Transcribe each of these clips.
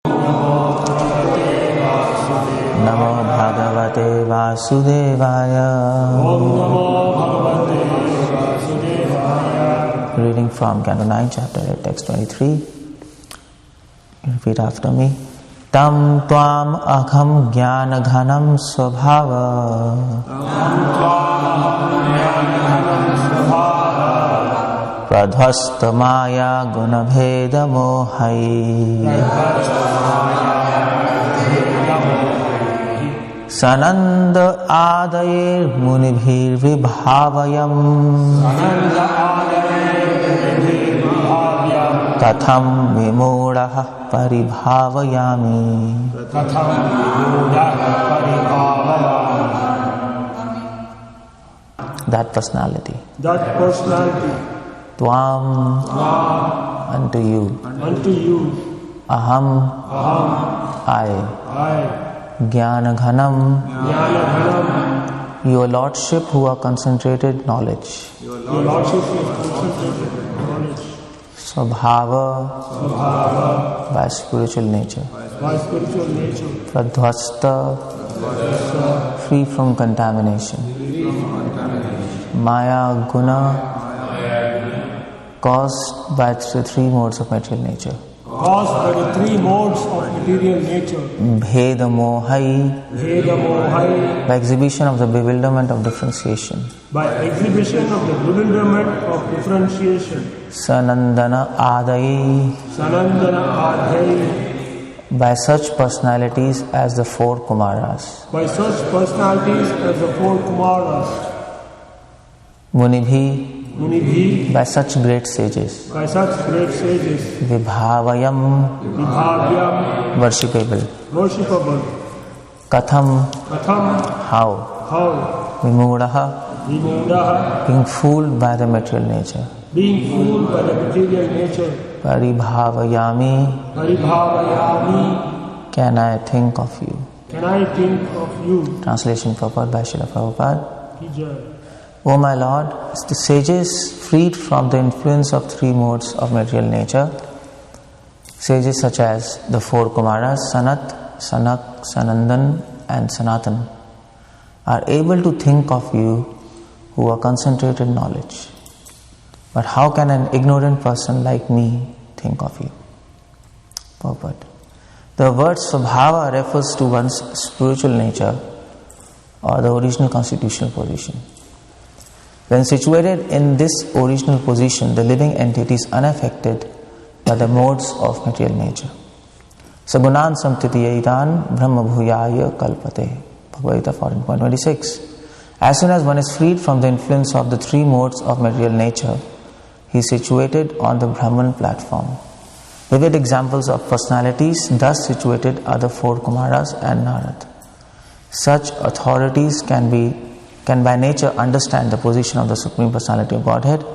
Namo Bhagavate Vasudevaya. Reading from Canto 9, Chapter 8, Text 23. Repeat after me. Tam Tvam Akham Jnana Ghanam Svabhava. Pradhasta Maya Gunabheda Mohai. Sananda Adair Munibhir Vibhavayam. Tatham Vimuraha Paribhavayami. That personality. Tvam, unto you. Aham, I. Jnana Ghanam, your Lordship who are concentrated knowledge. Svabhava, by spiritual nature. Pradhvasta, free from contamination. Maya Guna, caused by the three modes of material nature. Bheda Mohai, by exhibition of the bewilderment of differentiation. Sanandana Adayi, by such personalities as the four Kumaras. Munibhi, by such great sages. Vibhavayam, worshipable. Katham, how. Vimuraha, being fooled by the material nature. Paribhavayami, can I think of you? Translation purport by Srila Prabhupada. O my Lord, the sages freed from the influence of three modes of material nature, sages such as the four Kumaras, Sanat, Sanak, Sanandan and Sanatan, are able to think of you who are concentrated knowledge. But how can an ignorant person like me think of you? Purport. The word Svabhava refers to one's spiritual nature or the original constitutional position. When situated in this original position, the living entity is unaffected by the modes of material nature. Sagunan samtitiyaitan brahma bhuyaya kalpate. Bhagavad Gita 14.26. As soon as one is freed from the influence of the three modes of material nature, he is situated on the Brahman platform. Vivid examples of personalities thus situated are the four Kumaras and Narad. Such authorities can by nature understand the position of the Supreme Personality of Godhead,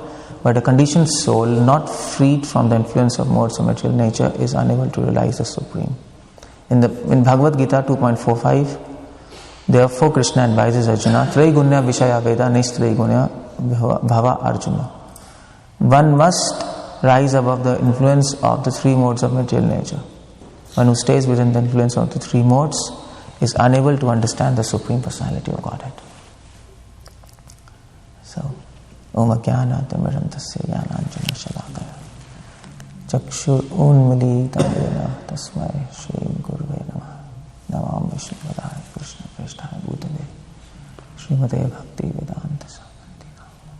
but a conditioned soul not freed from the influence of modes of material nature is unable to realize the Supreme. In Bhagavad Gita 2.45, therefore Krishna advises Arjuna, Traigunya Vishaya Veda Nistraigunya Bhava Arjuna. One must rise above the influence of the three modes of material nature. One who stays within the influence of the three modes is unable to understand the Supreme Personality of Godhead. So, Om Jnana Timirantasya Jnananjana Shalakaya Chakshur Unmilitam Yena Tasmai Shri Guruve Namah Namam Vishnu Padaya Krishna Preshthaya Bhutale Srimate Bhakti Vedanta Samanti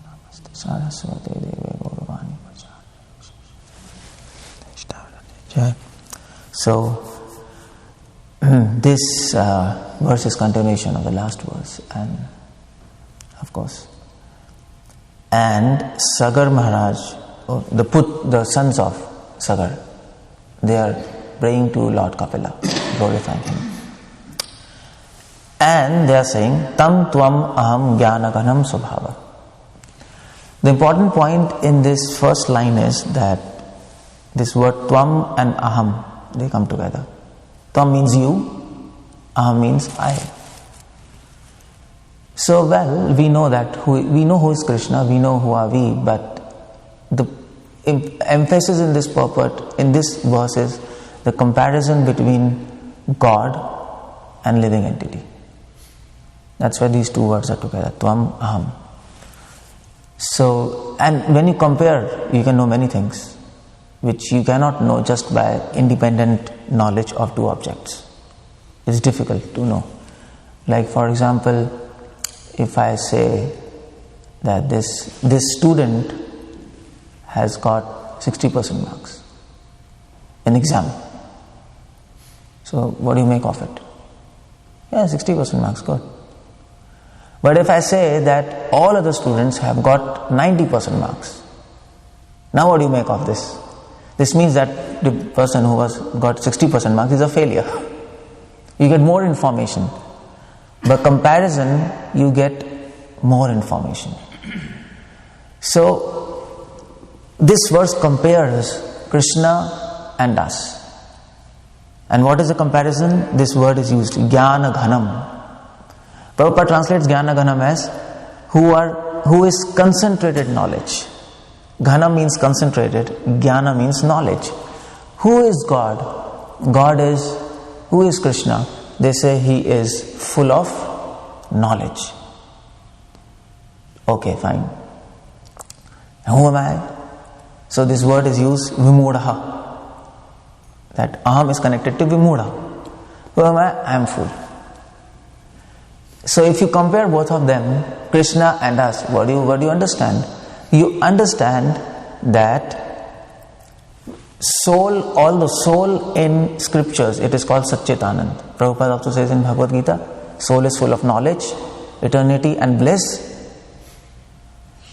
Namaste Saraswate Deve Gauravani Pachari. So, this verse is continuation of the last verse, and of course, and Sagar Maharaj, the sons of Sagar, they are praying to Lord Kapila, glorifying him. And they are saying, Tam Tvam Aham Jnana Ghanam Svabhava. The important point in this first line is that this word Tvam and Aham, they come together. Tvam means you, Aham means I. So well, we know who is Krishna, we know who are we, but the emphasis in this purport, in this verse is the comparison between God and living entity. That's why these two words are together, Tvam, Aham. So, and when you compare, you can know many things, which you cannot know just by independent knowledge of two objects. It's difficult to know. Like for example, if I say that this student has got 60% marks in exam. So what do you make of it? Yeah, 60% marks, good. But if I say that all other students have got 90% marks, now what do you make of this? This means that the person who has got 60% marks is a failure. You get more information. By comparison, you get more information. So, this verse compares Krishna and us. And what is the comparison? This word is used, Jnana Ghanam. Prabhupada translates Jnana Ghanam as who is concentrated knowledge. Ghana means concentrated, Jnana means knowledge. Who is God? Who is Krishna? They say he is full of knowledge. Okay, fine. Who am I? So this word is used, Vimudha. That Aham is connected to Vimudha. Who am I? I am full. So if you compare both of them, Krishna and us, what do you understand? You understand that soul, all the soul in scriptures, it is called Satchitanand. Prabhupada also says in Bhagavad Gita, soul is full of knowledge, eternity and bliss.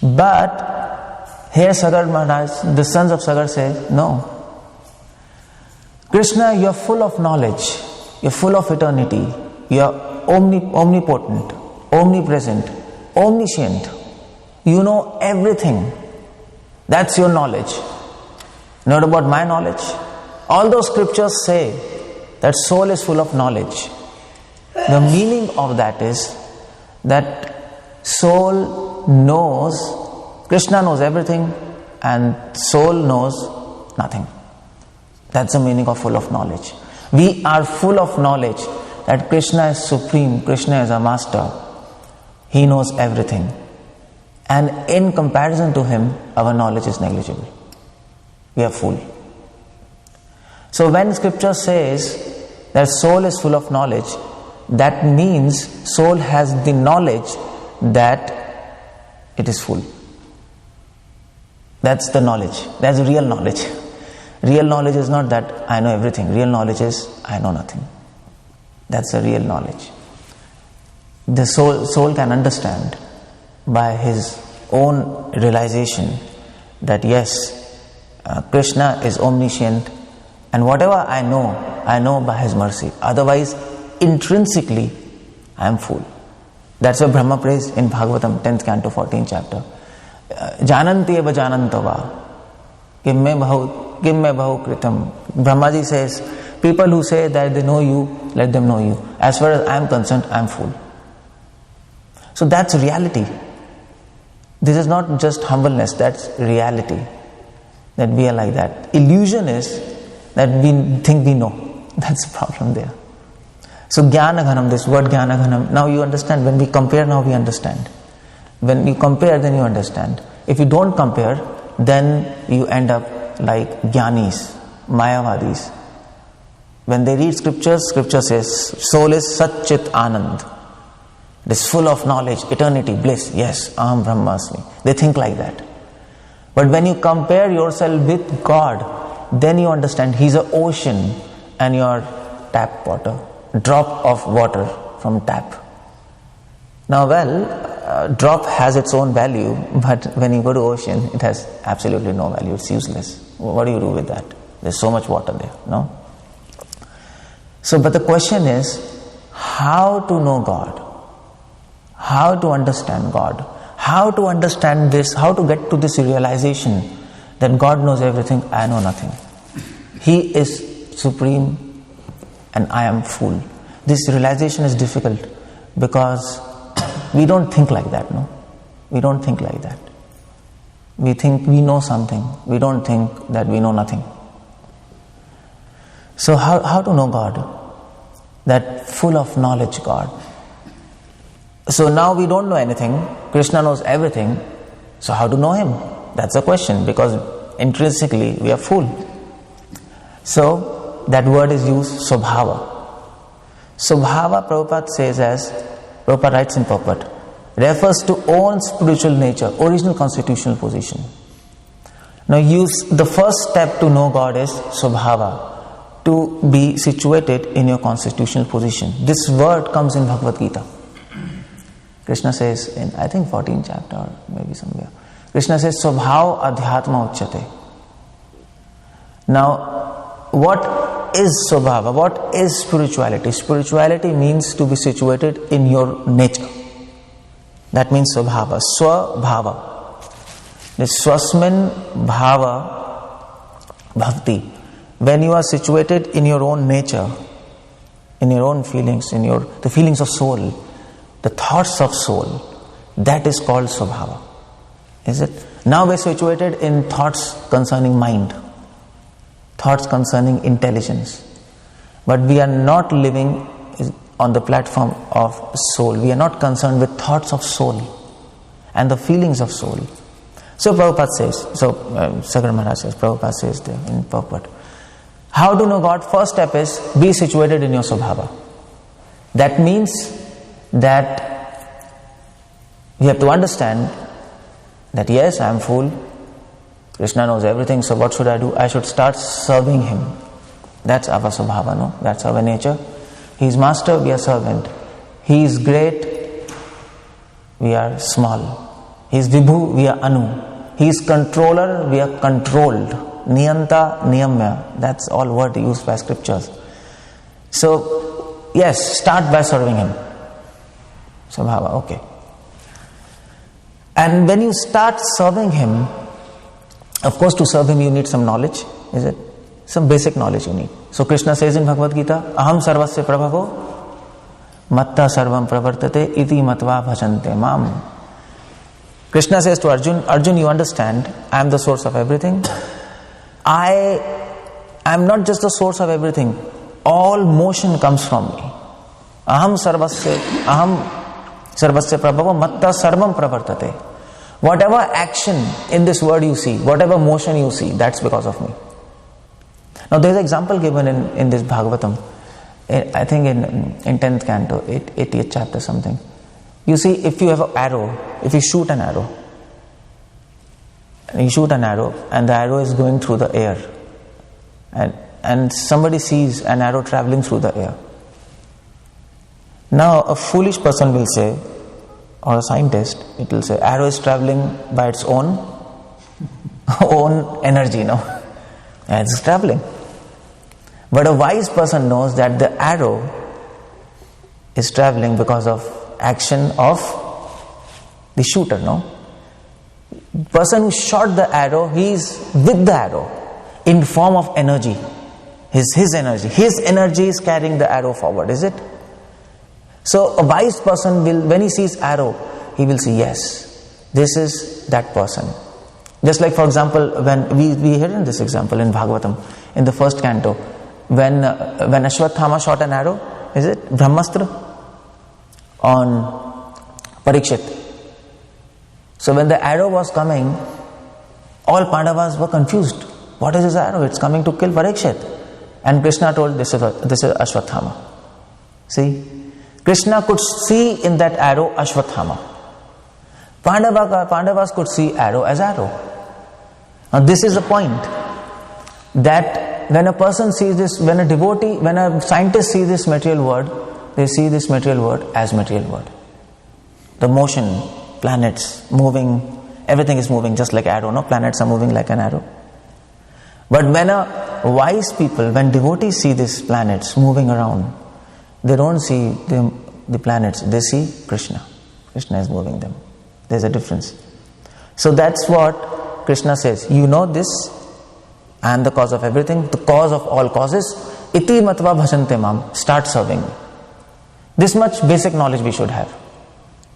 But here Sagar Maharaj, the sons of Sagar say, no. Krishna, you are full of knowledge, you are full of eternity, you are omnipotent, omnipresent, omniscient. You know everything. That's your knowledge. Not about my knowledge. All those scriptures say that soul is full of knowledge. The meaning of that is that soul knows, Krishna knows everything and soul knows nothing. That's the meaning of full of knowledge. We are full of knowledge that Krishna is supreme, Krishna is a master. He knows everything. And in comparison to him, our knowledge is negligible. We are full. So when scripture says that soul is full of knowledge, that means soul has the knowledge that it is full. That's the knowledge. That's real knowledge. Real knowledge is not that I know everything. Real knowledge is I know nothing. That's the real knowledge. The soul can understand by his own realization that yes, Krishna is omniscient and whatever I know by his mercy. Otherwise, intrinsically, I am full. That's what Brahma prays in Bhagavatam, 10th canto, 14th chapter. Jananti eva janantava, kim me bahu kritam. Brahmaji says, people who say that they know you, let them know you. As far as I am concerned, I am full. So that's reality. This is not just humbleness, that's reality. That we are like that. Illusion is that we think we know. That's the problem there. So Jnana Ghanam, this word Jnana Ghanam, now you understand. When we compare, now we understand. When you compare, then you understand. If you don't compare, then you end up like Jnanis, Mayavadis. When they read scriptures, scripture says, soul is Satchit Anand. It is full of knowledge, eternity, bliss. Yes, Aham Brahmasmi. They think like that. But when you compare yourself with God, then you understand He's an ocean and your tap water, drop of water from tap. Now, drop has its own value, but when you go to ocean, it has absolutely no value. It's useless. What do you do with that? There's so much water there, no? So, but the question is, how to know God? How to understand God? How to understand this? How to get to this realization that God knows everything, I know nothing. He is supreme and I am full. This realization is difficult because we don't think like that, no? We don't think like that. We think we know something. We don't think that we know nothing. So how to know God? That full of knowledge God. So now we don't know anything. Krishna knows everything. So how to know Him? That's the question, because intrinsically we are full. So that word is used, Swabhava. Swabhava, Prabhupada says, as Prabhupada writes in Purport, refers to own spiritual nature, original constitutional position. Now the first step to know God is Swabhava, to be situated in your constitutional position. This word comes in Bhagavad Gita. Krishna says in, I think, 14th chapter or maybe somewhere, Krishna says, Swabhav adhyatma uchyate. Now, what is Swabhava? What is spirituality? Spirituality means to be situated in your nature. That means Swabhava, Swabhava. The Swasmin Bhava Bhakti. When you are situated in your own nature, in your own feelings, in the feelings of soul, the thoughts of soul, that is called Swabhava. Is it? Now we are situated in thoughts concerning mind, thoughts concerning intelligence. But we are not living on the platform of soul. We are not concerned with thoughts of soul and the feelings of soul. So Prabhupada says, Sagar Maharaj says, Prabhupada says there in Purport, how to know God? First step is be situated in your Swabhava. That means that we have to understand that yes, I am full. Krishna knows everything, so what should I do? I should start serving Him. That's our Swabhava, no? That's our nature. He is master, we are servant. He is great, we are small. He is Vibhu, we are Anu. He is controller, we are controlled. Niyanta, Niyamya. That's all word used by scriptures. So, yes, start by serving Him. Swabhava, okay. And when you start serving Him, of course, to serve Him you need some knowledge, is it? Some basic knowledge you need. So Krishna says in Bhagavad Gita, Aham sarvasya prabhavo matta sarvam pravartate iti matva bhajante mam. Krishna says to Arjun, Arjun, you understand, I am the source of everything. I am not just the source of everything. All motion comes from me. Aham sarvasya prabhavo matta sarvam pravartate. Whatever action in this world you see, whatever motion you see, that's because of me. Now there is an example given in this Bhagavatam, I think in 10th canto, 80th chapter something. You see, if you have an arrow, if you shoot an arrow, and the arrow is going through the air, and somebody sees an arrow traveling through the air. Now a foolish person will say, or a scientist, it will say, arrow is traveling by its own energy, no? And it's traveling. But a wise person knows that the arrow is traveling because of action of the shooter, no? The person who shot the arrow, he is with the arrow in form of energy. His energy. His energy is carrying the arrow forward, is it? So a wise person will, when he sees arrow, he will say, yes, this is that person. Just like, for example, when we heard in this example in Bhagavatam, in the first canto, when Ashwatthama shot an arrow, is it Brahmastra, on Parikshit. So when the arrow was coming, all Pandavas were confused. What is this arrow? It's coming to kill Parikshit. And Krishna told, this is Ashwatthama. See? Krishna could see in that arrow Ashwatthama. Pandavas could see arrow as arrow. Now this is the point, that when a person sees this, when a devotee, when a scientist sees this material world, they see this material world as material world. The motion, planets moving, everything is moving just like arrow, no? Planets are moving like an arrow. But when a wise people, when devotees see these planets moving around, they don't see the planets, they see Krishna. Krishna is moving them. There's a difference. So that's what Krishna says. You know this, I am the cause of everything, the cause of all causes. Iti matva bhajante mam. Start serving me. This much basic knowledge we should have.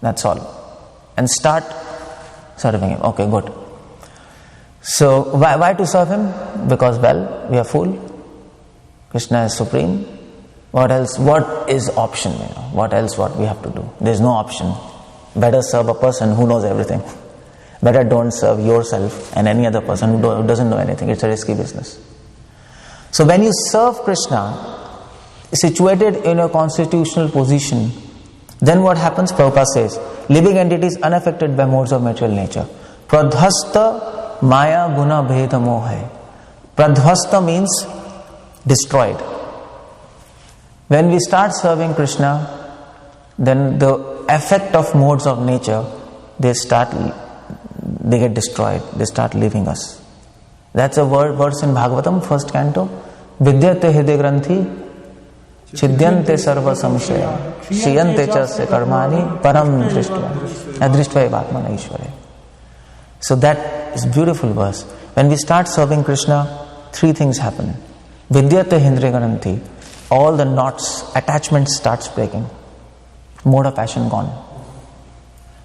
That's all. And start serving Him. Okay, good. So why to serve Him? Because, well, we are full. Krishna is supreme. What else? What is option? What else? What we have to do? There is no option. Better serve a person who knows everything. Better don't serve yourself and any other person who doesn't know anything. It's a risky business. So when you serve Krishna, situated in a constitutional position, then what happens? Prabhupada says, living entities unaffected by modes of material nature. Pradhasta maya guna bheda moha. Pradhasta means destroyed. When we start serving Krishna, then the effect of modes of nature, they get destroyed. They start leaving us. That's a verse in Bhagavatam, first canto. Vidyate hide granthi Chidyante sarva samshaya Shiyante chasya karmani Param drishtva Adrishtva evatmana ishvare. So that is beautiful verse. When we start serving Krishna, three things happen. Vidyate hindre garanti. All the knots, attachments starts breaking. Mode of passion gone.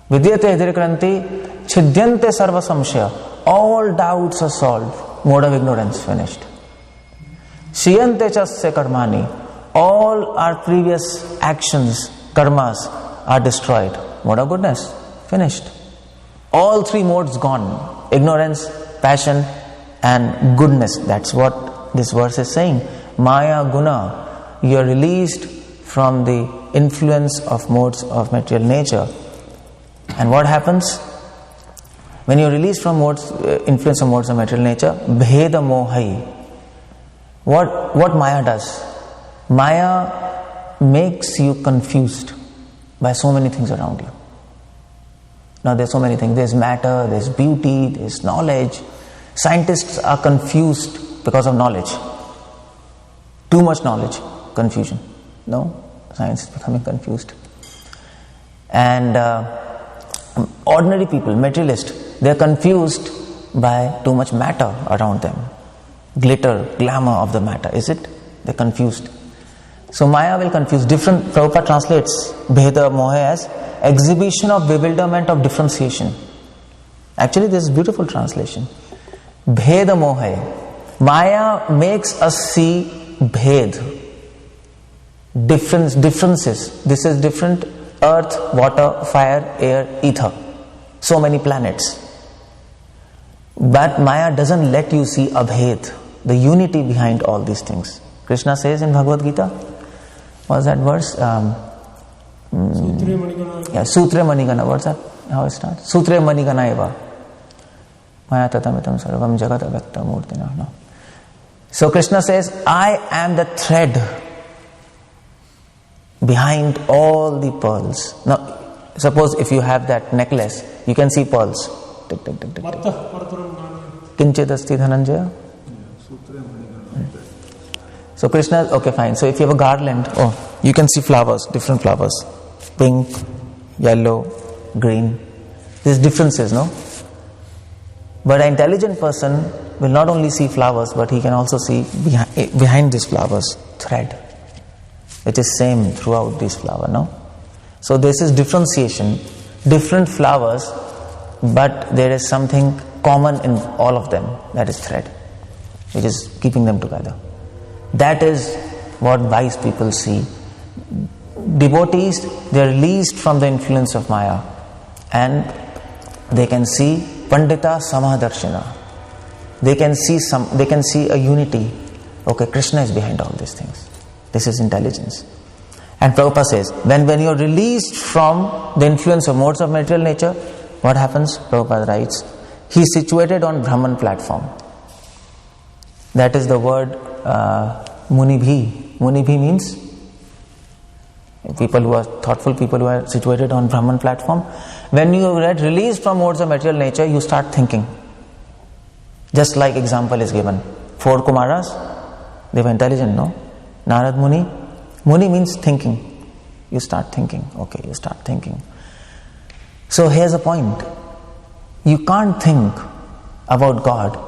Vidyate hindre garanti Chidyante sarva samshaya. All doubts are solved. Mode of ignorance finished. Shiyante chasya karmani. All our previous actions, karmas, are destroyed. Mode of goodness, finished. All three modes gone. Ignorance, passion, and goodness. That's what this verse is saying. Maya guna. You are released from the influence of modes of material nature. And what happens? When you are released from influence of modes of material nature, bheda mohai. What Maya does? Maya makes you confused by so many things around you. Now there's so many things. There's matter, there's beauty, there's knowledge. Scientists are confused because of knowledge. Too much knowledge, confusion. No, science is becoming confused. And ordinary people, materialists, they're confused by too much matter around them. Glitter, glamour of the matter, is it? They're confused. So Maya will confuse. Prabhupada translates Bheda Moha as exhibition of bewilderment of differentiation. Actually, this is beautiful translation. Bheda Moha. Maya makes us see Bhed. Differences. This is different. Earth, water, fire, air, ether. So many planets. But Maya doesn't let you see Abhed, the unity behind all these things. Krishna says in Bhagavad Gita, what's that verse? Sutre Manigana. What's that? How it starts? Sutre Manigana eva. Maya tatamitam sarvam jagat avakta murtina. No. So Krishna says, I am the thread behind all the pearls. Now, suppose if you have that necklace, you can see pearls. Tick, tick, tick, tick, tick. Kinchit asti dhananjaya. So Krishna, okay, fine. So if you have a garland, you can see flowers, different flowers. Pink, yellow, green. There's differences, no? But an intelligent person will not only see flowers, but he can also see behind these flowers, thread. It is same throughout these flowers, no? So this is differentiation. Different flowers, but there is something common in all of them. That is thread, which is keeping them together. That is what wise people see. Devotees, they are released from the influence of Maya, and they can see Pandita Samadarshana. They can see a unity. Okay, Krishna is behind all these things. This is intelligence. And Prabhupada says, when you are released from the influence of modes of material nature, what happens? Prabhupada writes, he is situated on Brahman platform. That is the word Munibhi. Munibhi means people who are thoughtful, people who are situated on Brahman platform. When you get released from modes of material nature, you start thinking. Just like example is given. 4 Kumaras, they were intelligent, no? Narad Muni. Muni means thinking. You start thinking. Okay, you start thinking. So here's a point. You can't think about God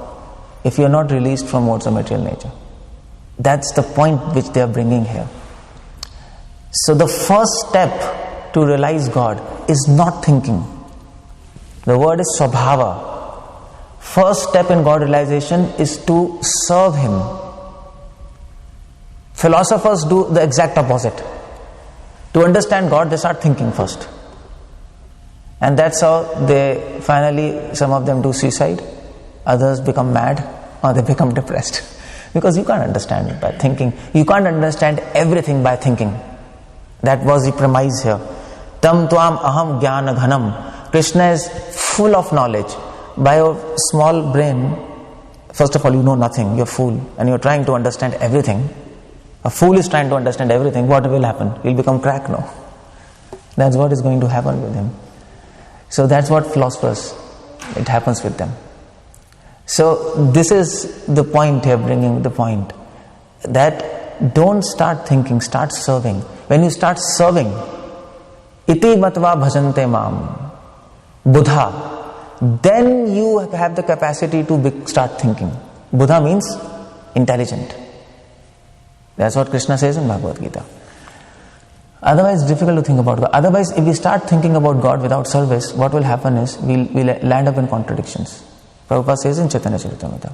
if you're not released from modes of material nature. That's the point which they are bringing here. So the first step to realize God is not thinking. The word is Swabhava. First step in God realization is to serve Him. Philosophers do the exact opposite. To understand God, they start thinking first. And that's how they finally, some of them do suicide, others become mad, or they become depressed. Because you can't understand it by thinking. You can't understand everything by thinking. That was the premise here. Tam tvam aham jnana ghanam. Krishna is full of knowledge. By your small brain, first of all, you know nothing. You're a fool. And you're trying to understand everything. A fool is trying to understand everything. What will happen? He'll become crack now. That's what is going to happen with him. So that's what philosophers, it happens with them. So this is the point here, bringing the point that don't start thinking, start serving. When you start serving, iti matva bhajante mam, buddha, then you have the capacity to start thinking. Buddha means intelligent. That's what Krishna says in Bhagavad Gita. Otherwise, it's difficult to think about God. Otherwise, if we start thinking about God without service, what will happen is we'll land up in contradictions. Prabhupada says in Chaitanya Charitamrita,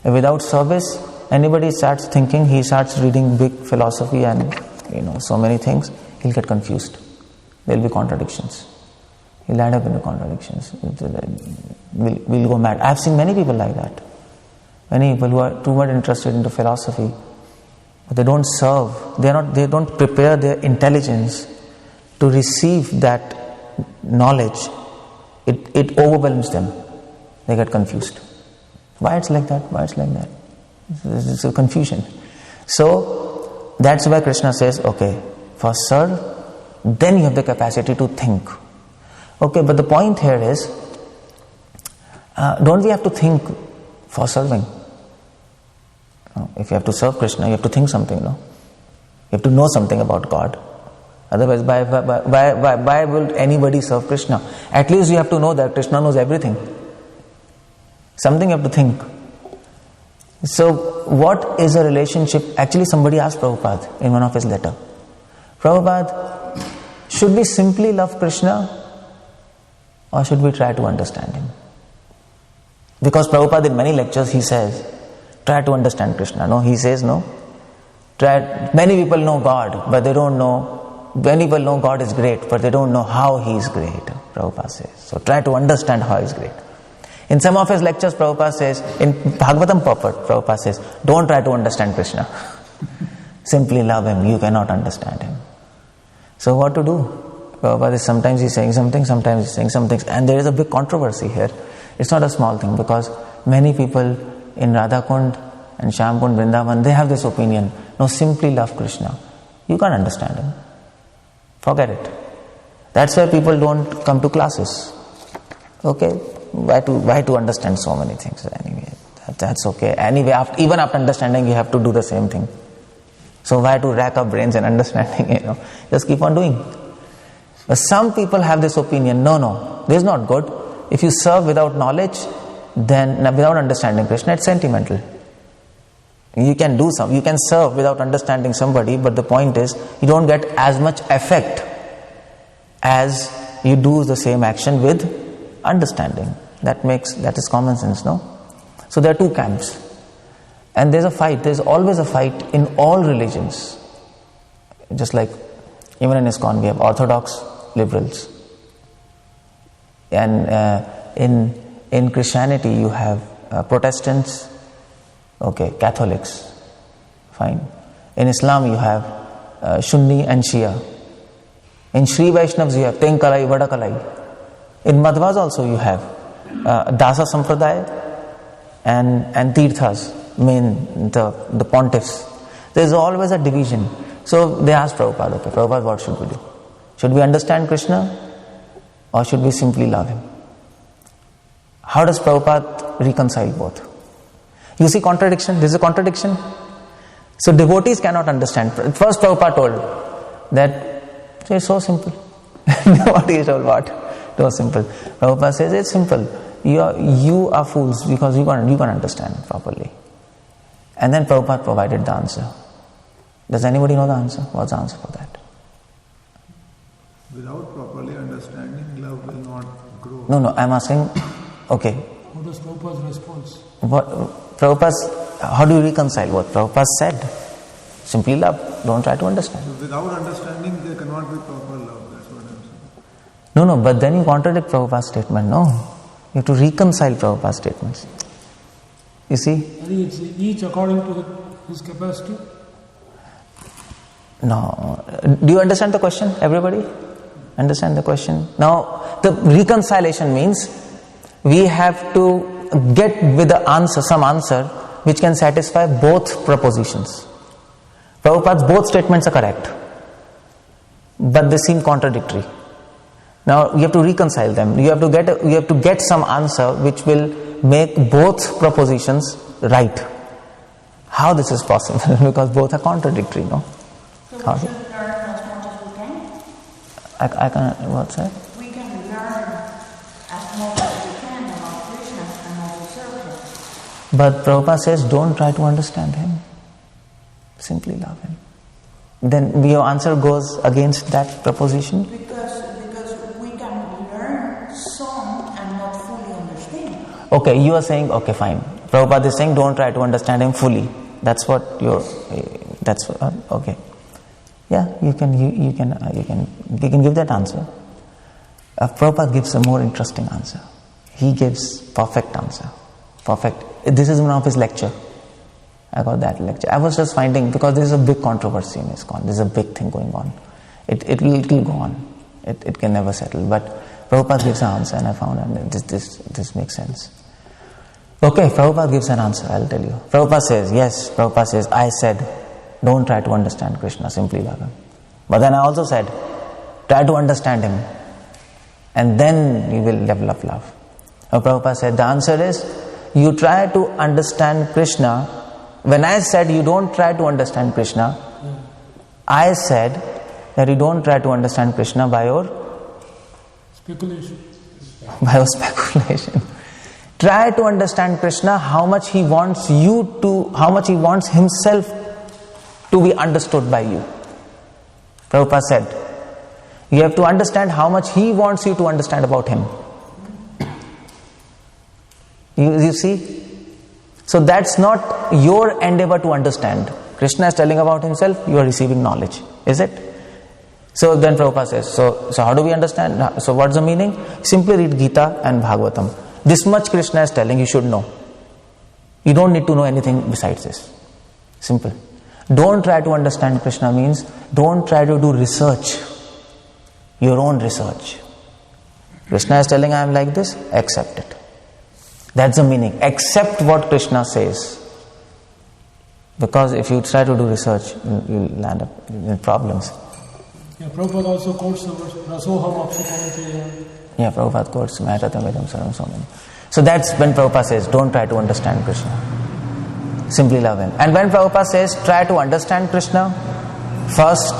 without service, anybody starts thinking, he starts reading big philosophy and so many things, he'll get confused. There'll be contradictions. He'll land up in the contradictions. We'll go mad. I've seen many people like that. Many people who are too much interested into philosophy, but they don't serve. They don't prepare their intelligence to receive that knowledge. It overwhelms them. They get confused. Why it's like that? Why it's like that? It's a confusion. So that's why Krishna says, okay, first serve, then you have the capacity to think. Okay, but the point here is, don't we have to think for serving? No. If you have to serve Krishna, you have to think something, no? You have to know something about God. Otherwise, why will anybody serve Krishna? At least you have to know that Krishna knows everything. Something you have to think. So, what is a relationship? Actually, somebody asked Prabhupada in one of his letters, Prabhupada, should we simply love Krishna or should we try to understand him? Because Prabhupada in many lectures he says, try to understand Krishna. No, he says no. Many people know God, but they don't know. Many people know God is great, but they don't know how he is great, Prabhupada says. So try to understand how he is great. In some of his lectures, Prabhupada says, in Bhagavatam purport, Prabhupada says, don't try to understand Krishna. Simply love him. You cannot understand him. So what to do? Prabhupada is sometimes he's saying something, sometimes he's saying something. And there is a big controversy here. It's not a small thing because many people in Radhakund and Shyamkund, Vrindavan, they have this opinion. No, simply love Krishna. You can't understand him. Forget it. That's why people don't come to classes. Okay? Why to understand so many things anyway? That's okay. Anyway, even after understanding, you have to do the same thing. So why to rack up brains and understanding, Just keep on doing. But some people have this opinion, no, this is not good. If you serve without knowledge, then without understanding Krishna, it's sentimental. You can serve without understanding somebody, but the point is, you don't get as much effect as you do the same action with understanding. That is common sense, no? So there are two camps. And there's a fight. There's always a fight in all religions. Just like even in ISKCON, we have orthodox, liberals. And in Christianity, you have Protestants, okay, Catholics, fine. In Islam, you have Sunni and Shia. In Sri Vaishnavas, you have Tenkalai, Vadakalai. In Madhvas also you have Dasa Sampradaya and Tirthas, the pontiffs. There is always a division. So they asked Prabhupada, okay, Prabhupada, what should we do? Should we understand Krishna or should we simply love him? How does Prabhupada reconcile both? You see contradiction? This is a contradiction. So devotees cannot understand. First Prabhupada told that it's so simple. Devotees told what? So simple. Prabhupada says it's simple. You are fools because you can't understand properly. And then Prabhupada provided the answer. Does anybody know the answer? What's the answer for that? Without properly understanding, love will not grow. No, I'm asking, okay. What was Prabhupada's response? How do you reconcile what Prabhupada said? Simply love. Don't try to understand. So without understanding, there cannot be proper love. That's what I'm saying. No, but then you contradict Prabhupada's statement. No. You have to reconcile Prabhupada's statements. You see? I think it's each according to his capacity. No. Do you understand the question, everybody? Understand the question? Now, the reconciliation means we have to get with the answer, some answer which can satisfy both propositions. Prabhupada's both statements are correct, but they seem contradictory. Now you have to reconcile them. You have to get some answer which will make both propositions right. How this is possible? Because both are contradictory, no? So we should learn as much as we can? I can, what's that? We can learn as much as we can about Krishna and also serve him. But Prabhupada says, don't try to understand him. Simply love him. Then your answer goes against that proposition? Because we can learn some and not fully understand. Okay, you are saying, okay, fine. Prabhupada is saying, don't try to understand him fully. That's what okay. Yeah, you can give that answer. Prabhupada gives a more interesting answer. He gives perfect answer. Perfect. This is one of his lecture. I got that lecture. I was just finding, because there is a big controversy in ISKCON. There is a big thing going on. It will go on. It can never settle. But Prabhupada gives an answer, and I found that this makes sense. Okay, Prabhupada gives an answer, I'll tell you. Prabhupada says, I said, don't try to understand Krishna, simply love him. But then I also said, try to understand him, and then you will develop love. Now Prabhupada said, the answer is, you try to understand Krishna. When I said you don't try to understand Krishna, I said that you don't try to understand Krishna by your speculation. Try to understand Krishna, how much he wants himself to be understood by you. Prabhupada said, you have to understand how much he wants you to understand about him. You see? So that's not your endeavor to understand. Krishna is telling about himself, you are receiving knowledge. Is it? So then Prabhupada says, so how do we understand? So what's the meaning? Simply read Gita and Bhagavatam. This much Krishna is telling, you should know. You don't need to know anything besides this. Simple. Don't try to understand Krishna means, don't try to do research. Your own research. Krishna is telling, I am like this, accept it. That's the meaning. Accept what Krishna says. Because if you try to do research, you'll land up in problems. Yeah, Prabhupada also quotes the verse, Rasoham Apsukamanteya. Yeah, Prabhupada quotes Mahatatamidam Saram so many. So that's when Prabhupada says, don't try to understand Krishna. Simply love him. And when Prabhupada says, try to understand Krishna first,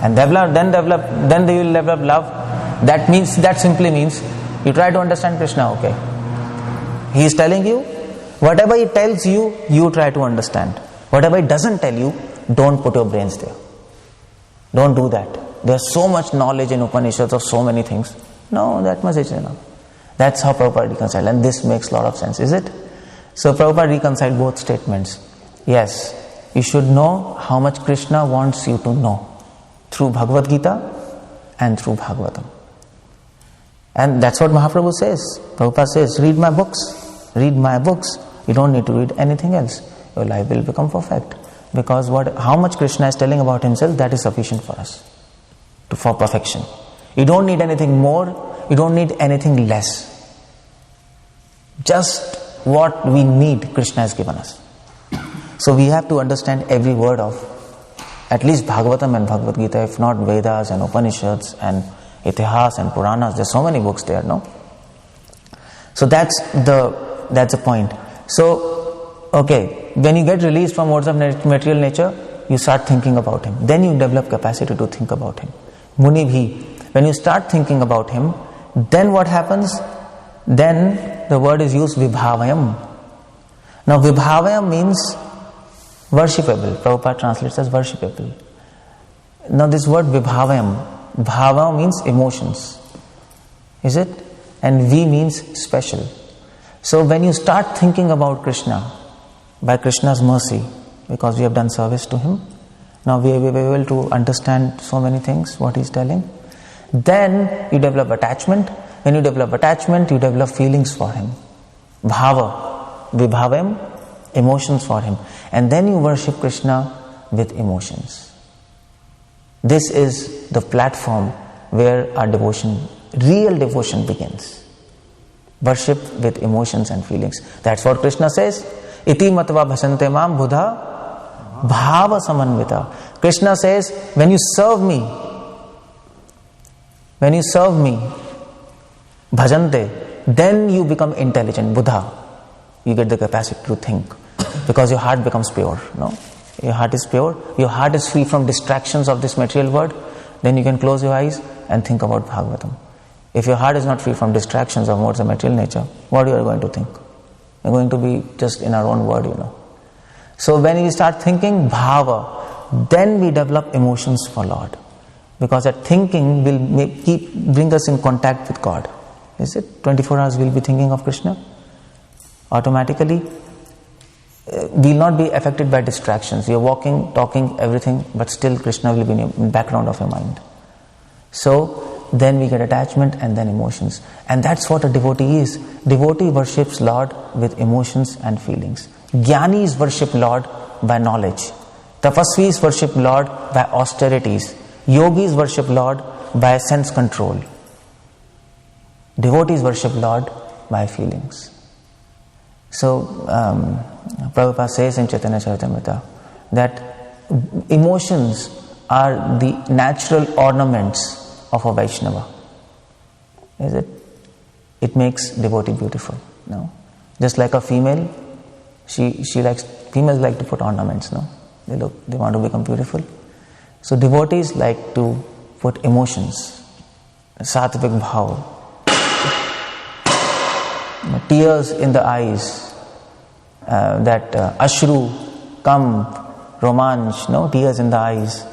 and then you will develop love, that simply means, you try to understand Krishna, okay. He is telling you, whatever he tells you, you try to understand. Whatever he doesn't tell you, don't put your brains there. Don't do that. There's so much knowledge in Upanishads of so many things. No, that much is enough. That's how Prabhupada reconciled, and this makes a lot of sense, is it? So Prabhupada reconciled both statements. Yes, you should know how much Krishna wants you to know through Bhagavad Gita and through Bhagavatam. And that's what Mahaprabhu says. Prabhupada says, read my books. Read my books. You don't need to read anything else. Your life will become perfect. Because how much Krishna is telling about himself, that is sufficient for us. For perfection. You don't need anything more. You don't need anything less. Just what we need, Krishna has given us. So we have to understand every word of at least Bhagavatam and Bhagavad Gita, if not Vedas and Upanishads and Itihas and Puranas. There's so many books there, no? So that's the point. So, okay, when you get released from modes of material nature, you start thinking about him. Then you develop capacity to think about him. Munibhi. When you start thinking about him, then what happens? Then the word is used, vibhavayam. Now vibhavayam means worshipable. Prabhupada translates as worshipable. Now this word vibhavayam, bhava means emotions. Is it? And vi means special. So when you start thinking about Krishna, by Krishna's mercy, because we have done service to him, Now we will be able to understand so many things, what he's telling. Then you develop attachment. When you develop attachment, you develop feelings for him. Bhava, vibhavem, emotions for him. And then you worship Krishna with emotions. This is the platform where our devotion, real devotion begins. Worship with emotions and feelings. That's what Krishna says. Iti matva bhasante mam buddha bhava samanvita. Krishna says, when you serve me, bhajante, then you become intelligent, buddha. You get the capacity to think because your heart becomes pure. No, your heart is pure. Your heart is free from distractions of this material world. Then you can close your eyes and think about Bhagavatam. If your heart is not free from distractions of modes of material nature, what you are going to think? You're going to be just in our own world, So when we start thinking bhava, then we develop emotions for Lord. Because that thinking will bring us in contact with God. Is it? 24 hours we'll be thinking of Krishna. Automatically, we'll not be affected by distractions. You're walking, talking, everything, but still Krishna will be in the background of your mind. So then we get attachment and then emotions. And that's what a devotee is. Devotee worships Lord with emotions and feelings. Jnanis worship Lord by knowledge. Tapasvis worship Lord by austerities. Yogis worship Lord by sense control. Devotees worship Lord by feelings. So, Prabhupada says in Chaitanya Charitamrita that emotions are the natural ornaments of a Vaishnava. Is it? It makes devotee beautiful. No? Just like a female, females like to put ornaments, no? They want to become beautiful. So devotees like to put emotions, satvik bhav, tears in the eyes, that ashru, kamp, romanch, tears in the eyes,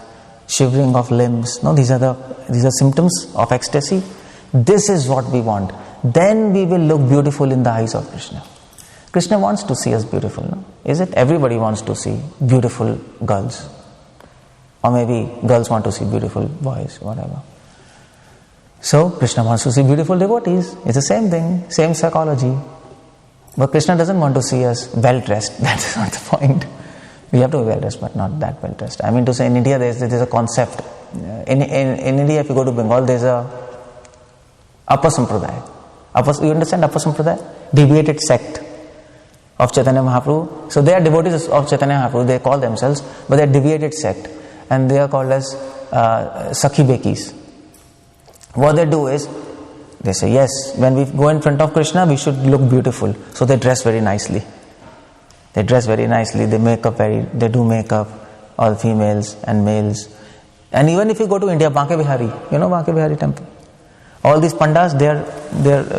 shivering of limbs. These are symptoms of ecstasy. This is what we want. Then we will look beautiful in the eyes of Krishna. Krishna wants to see us beautiful, no? Is it? Everybody wants to see beautiful girls. Or maybe girls want to see beautiful boys, whatever. So Krishna wants to see beautiful devotees. It's the same thing, same psychology. But Krishna doesn't want to see us well-dressed. That is not the point. We have to be well-dressed, but not that well-dressed. I mean to say, in India there's a concept. In India, if you go to Bengal, there's a Appa Sampradaya. You understand Appa Sampradaya? Deviated sect of Chaitanya Mahaprabhu. So they are devotees of Chaitanya Mahaprabhu, they call themselves, but they are deviated sect. And they are called as Sakhi Bekis. What they do is, they say, yes, when we go in front of Krishna, we should look beautiful. So they dress very nicely. They do makeup, all females and males. And even if you go to India, Banke Bihari, Banke Bihari temple. All these pandas, they are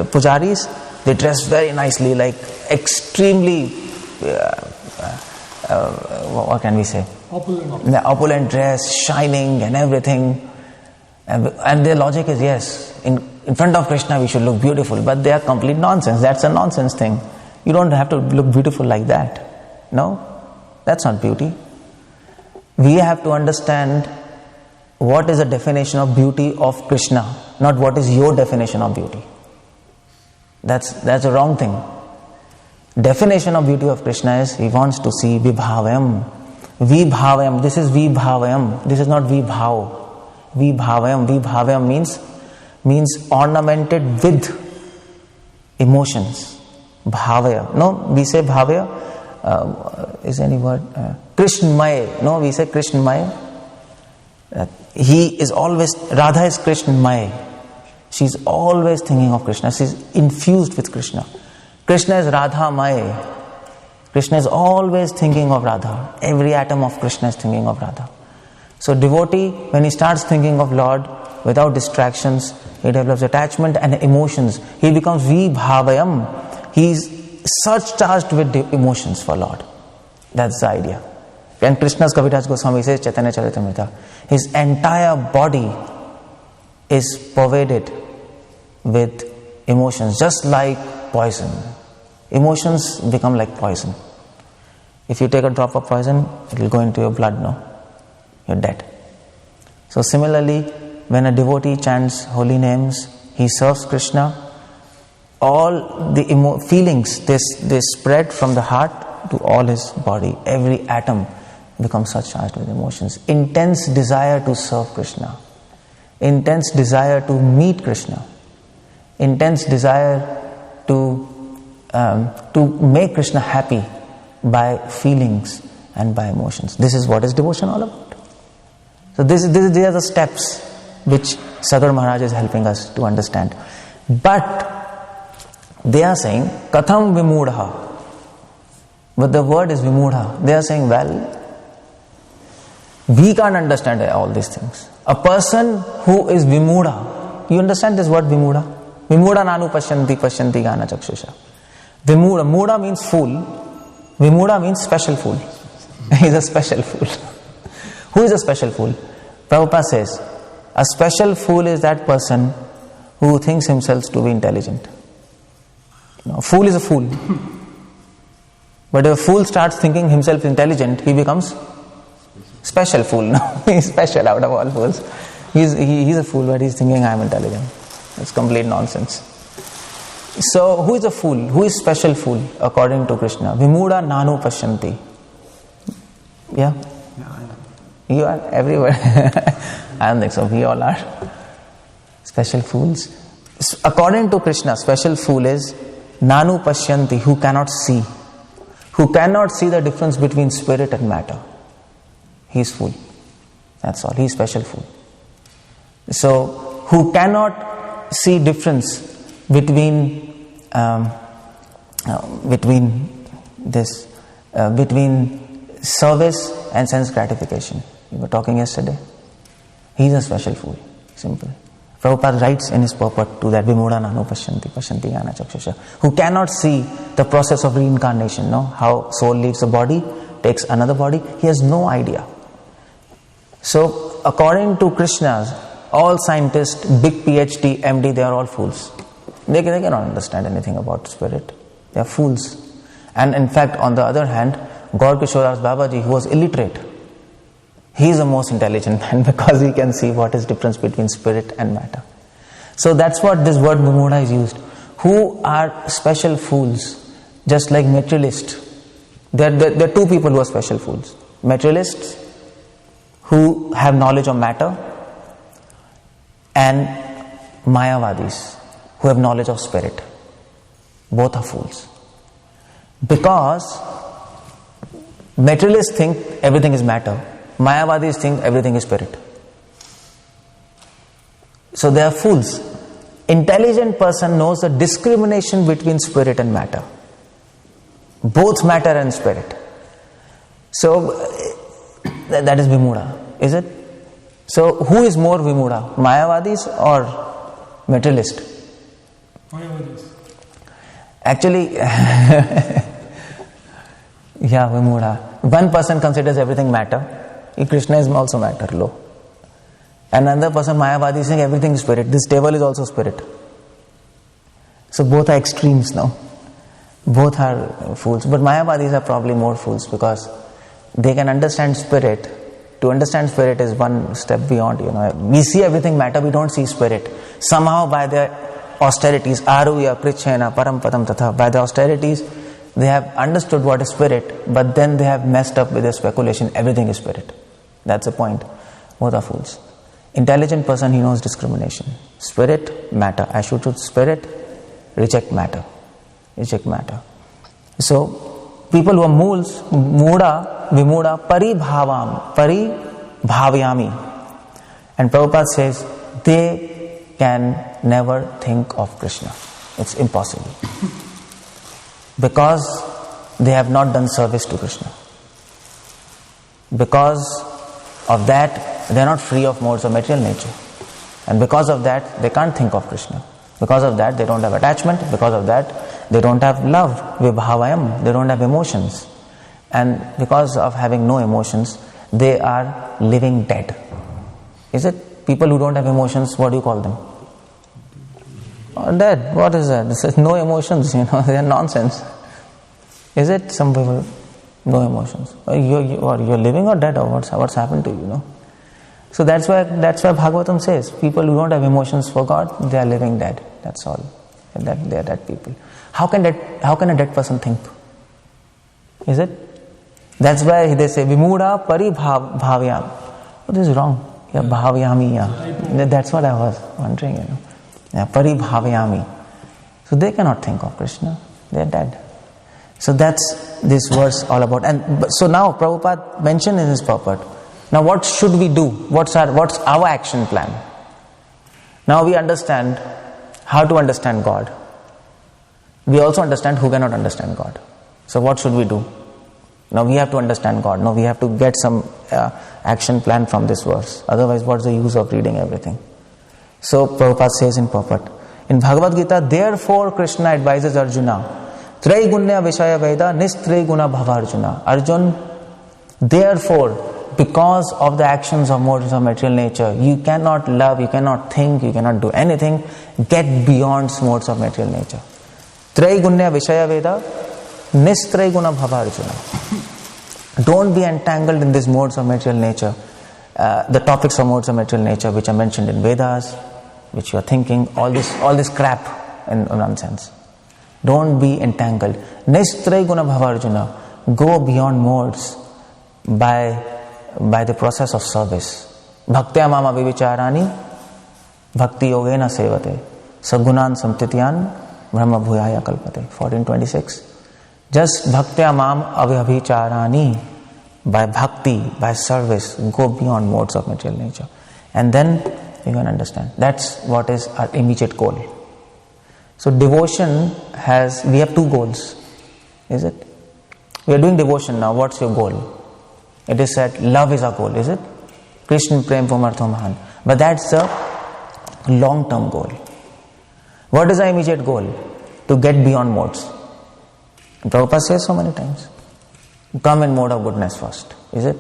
pujaris, they dress very nicely, like extremely, what can we say? Opulent dress, shining and everything. And their logic is, yes, in front of Krishna we should look beautiful, but they are complete nonsense. That's a nonsense thing. You don't have to look beautiful like that. No, that's not beauty. We have to understand what is the definition of beauty of Krishna, not what is your definition of beauty. That's a wrong thing. Definition of beauty of Krishna is he wants to see vibhavayam. Vibhavayam, this is vibhavayam. This is not vibhav. Vibhavayam. Vibhavayam means ornamented with emotions. Bhavaya. No, we say bhavaya. Is any word? Krishnamaya. No, we say Krishnamaya. He is always, Radha is Krishnamaya. She's always thinking of Krishna. She's infused with Krishna. Krishna is Radha Maya. Krishna is always thinking of Radha. Every atom of Krishna is thinking of Radha. So devotee, when he starts thinking of Lord without distractions, he develops attachment and emotions. He becomes vibhavayam. He is surcharged with emotions for Lord. That's the idea. And Krishna's Kaviraj Goswami says, Chaitanya Charitamrita, his entire body is pervaded with emotions, just like poison. Emotions become like poison. If you take a drop of poison, it will go into your blood, no? you're dead. So similarly, when a devotee chants holy names, he serves Krishna, all the feelings, they spread from the heart to all his body. Every atom becomes surcharged with emotions. Intense desire to serve Krishna. Intense desire to meet Krishna. Intense desire to make Krishna happy by feelings and by emotions. This is what is devotion all about. So these are the steps which Sagar Maharaj is helping us to understand. But they are saying, Katham Vimudha. But the word is Vimudha. They are saying, well, we can't understand all these things. A person who is Vimudha, you understand this word Vimudha? Vimudha nanu pasyanti gana chakshusha. Vimudha, Mudha means fool. Vimudha means special fool. He is a special fool. Who is a special fool? Prabhupada says, a special fool is that person who thinks himself to be intelligent. A fool is a fool. But if a fool starts thinking himself intelligent, he becomes special fool. No, he's special out of all fools. He's a fool, but he's thinking I am intelligent. It's complete nonsense. So, who is a fool? Who is special fool according to Krishna? Vimudha nanu pasyanti. Yeah? You are everywhere. I don't think so. We all are special fools. According to Krishna, special fool is nanu pasyanti, who cannot see. Who cannot see the difference between spirit and matter. He is fool. That's all. He is special fool. So, who cannot see difference between service and sense gratification. We were talking yesterday. He is a special fool. Simple. Prabhupada writes in his purport to that Vimudha nanu pasyanti gana chakshusha, who cannot see the process of reincarnation, no? How soul leaves the body, takes another body. He has no idea. So, according to Krishna, all scientists, big PhD, MD, they are all fools. They cannot understand anything about spirit. They are fools. And in fact, on the other hand, Gaur Kishoras Babaji, who was illiterate, he is the most intelligent man because he can see what is difference between spirit and matter. So that's what this word Vimudha is used. Who are special fools, just like materialists. There are two people who are special fools. Materialists, who have knowledge of matter, and Mayavadis, who have knowledge of spirit. Both are fools. Because materialists think everything is matter. Mayavadis think everything is spirit. So they are fools. Intelligent person knows the discrimination between spirit and matter. Both matter and spirit. So that is Vimudha, is it? So who is more Vimudha? Mayavadis or materialist? Mayavadis. Actually, yeah, Vimudha. One person considers everything matter. Krishna is also matter, low. Another person, Mayavadi, is saying everything is spirit. This table is also spirit. So both are extremes now. Both are fools. But Mayavadis are probably more fools because they can understand spirit. To understand spirit is one step beyond, We see everything matter, we don't see spirit. Somehow by their austerities, Aruya, Prichena, Parampadam Tatha, by the austerities, they have understood what is spirit, but then they have messed up with their speculation, everything is spirit. That's the point. Both are fools. Intelligent person, he knows discrimination. Spirit, matter. I should choose spirit, reject matter. Reject matter. So, people who are mools, Mudha, Vimudha, Paribhavyami. And Prabhupada says, they can never think of Krishna. It's impossible. Because they have not done service to Krishna. Because of that, they are not free of modes of material nature. And because of that, they can't think of Krishna. Because of that, they don't have attachment. Because of that, they don't have love, vibhavayam. They don't have emotions. And because of having no emotions, they are living dead. Is it? People who don't have emotions, what do you call them? Dead. What is that? This is no emotions, they are nonsense. Is it? Some people, no emotions. You're living or dead, or what's happened to you, So that's why Bhagavatam says, people who don't have emotions for God, they are living dead. That's all. That they are dead people. How can a dead person think? Is it? That's why they say, Vimudha paribhavyam. Oh, this is wrong. Yeah, bhavyami. Yeah. That's what I was wondering, Yeah, paribhavyami. So they cannot think of Krishna. They are dead. So that's this verse all about. And so now Prabhupada mentioned in his purport. Now what should we do? What's our action plan? Now we understand how to understand God. We also understand who cannot understand God. So what should we do? Now we have to understand God. Now we have to get some action plan from this verse. Otherwise, what's the use of reading everything? So Prabhupada says in purport, in Bhagavad Gita, therefore Krishna advises Arjuna, Traigunya Vishaya Veda Nistraiguna Bhava Arjuna. Arjun, therefore, because of the actions of modes of material nature, you cannot love, you cannot think, you cannot do anything. Get beyond modes of material nature. Traigunya Vishaya Veda Nistraiguna Bhava Arjuna. Don't be entangled in these modes of material nature. The topics of modes of material nature which are mentioned in Vedas, which you are thinking, all this crap in nonsense. Don't be entangled. Nistraiguna Bhava Arjuna. Go beyond modes by the process of service. Bhaktya mama vivicharani bhakti yogena sevate sagunan samtityan brahma bhuyaya kalpate. 1426. Just bhaktya mam avicharani, by bhakti, by service, go beyond modes of material nature. And then you can understand. That's what is our immediate goal. So devotion we have two goals. Is it? We are doing devotion now. What's your goal? It is said, love is our goal, is it? Krishna prem pumartho mahan. But that's the long-term goal. What is our immediate goal? To get beyond modes. Prabhupada says so many times. Come in mode of goodness first, is it?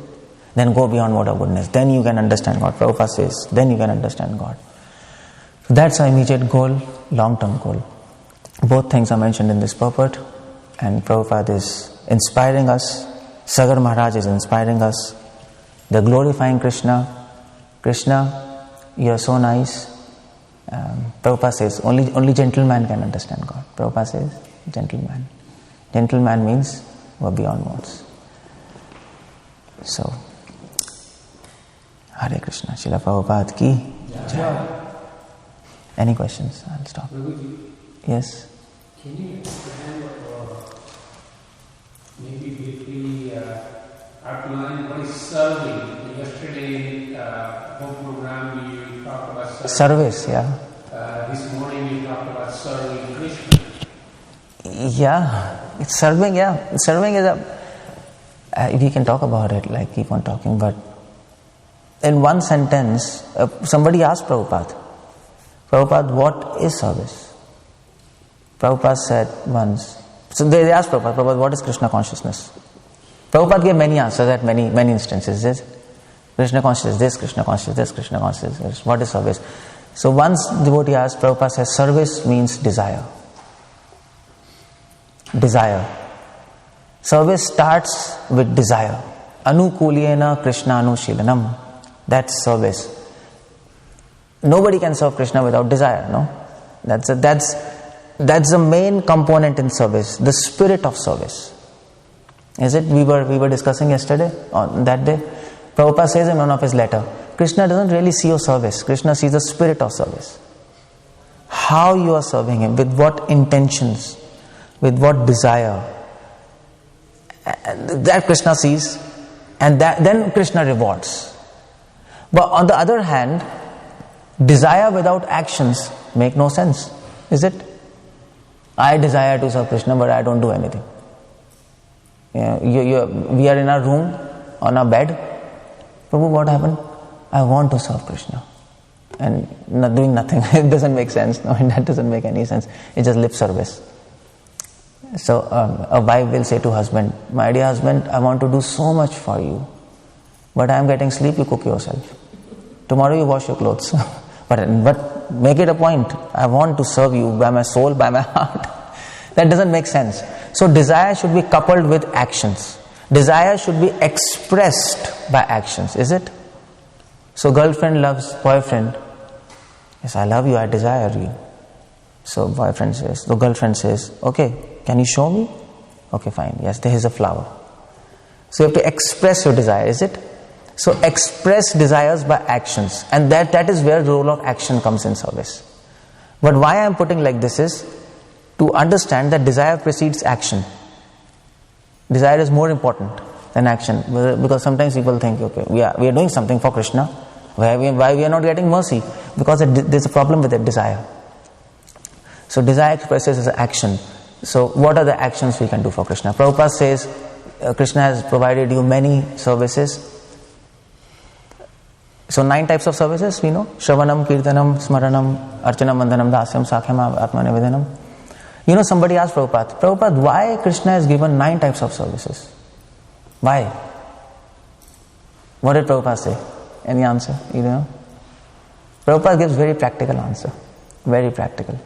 Then go beyond mode of goodness. Then you can understand God. Prabhupada says, then you can understand God. So that's our immediate goal, long-term goal. Both things are mentioned in this purport. And Prabhupada is inspiring us. Sagar Maharaj is inspiring us. They're glorifying Krishna. Krishna, you are so nice. Prabhupada says, only gentleman can understand God. Prabhupada says, gentleman. Gentleman means we're beyond modes. So, Hare Krishna. Srila Prabhupada ki Jai. Any questions? I'll stop. Yes? Can you expand or maybe briefly outline what is serving? Yesterday, home program you talked about service, yeah. This morning you talked about serving Krishna. Yeah, it's serving, yeah. Serving is we can talk about it, like keep on talking, but in one sentence, somebody asked Prabhupada, what is service? Prabhupada said once, so they asked Prabhupada, what is Krishna consciousness? Prabhupada gave many answers at many instances. This Krishna consciousness, this Krishna consciousness, this Krishna consciousness, what is service? So once devotee asked, Prabhupada says, service means desire. Desire. Service starts with desire. Anukulena Krishna Anushilanam. That's service. Nobody can serve Krishna without desire, no? That's the main component in service, the spirit of service. Is it? We were discussing yesterday, on that day. Prabhupada says in one of his letters, Krishna doesn't really see your service. Krishna sees the spirit of service. How you are serving Him, with what intentions, with what desire. That Krishna sees, and then Krishna rewards. But on the other hand, desire without actions make no sense. Is it? I desire to serve Krishna, but I don't do anything. We are in our room, on our bed. Prabhu, what happened? I want to serve Krishna. And not doing nothing. It doesn't make sense. No, that doesn't make any sense. It's just lip service. So a wife will say to husband, my dear husband, I want to do so much for you, but I am getting sleep, you cook yourself. Tomorrow you wash your clothes. But make it a point. I want to serve you by my soul, by my heart. That doesn't make sense. So desire should be coupled with actions. Desire should be expressed by actions, is it? So girlfriend loves boyfriend. Yes, I love you, I desire you. So girlfriend says, okay, can you show me? Okay, fine. Yes, there is a flower. So you have to express your desire, is it? So express desires by actions. And that is where the role of action comes in service. But why I am putting like this is to understand that desire precedes action. Desire is more important than action. Because sometimes people think, okay, we are doing something for Krishna. Why we are not getting mercy? Because there's a problem with that desire. So desire expresses as action. So what are the actions we can do for Krishna? Prabhupada says, Krishna has provided you many services. So 9 types of services we know. Shravanam, Kirtanam, Smaranam, Archanam, Vandanam, Dasyam, Sakhyam, Atmanivedanam. You know, somebody asked Prabhupada, why Krishna has given 9 types of services? Why? What did Prabhupada say? Any answer? You know? Prabhupada gives very practical answer. Very practical.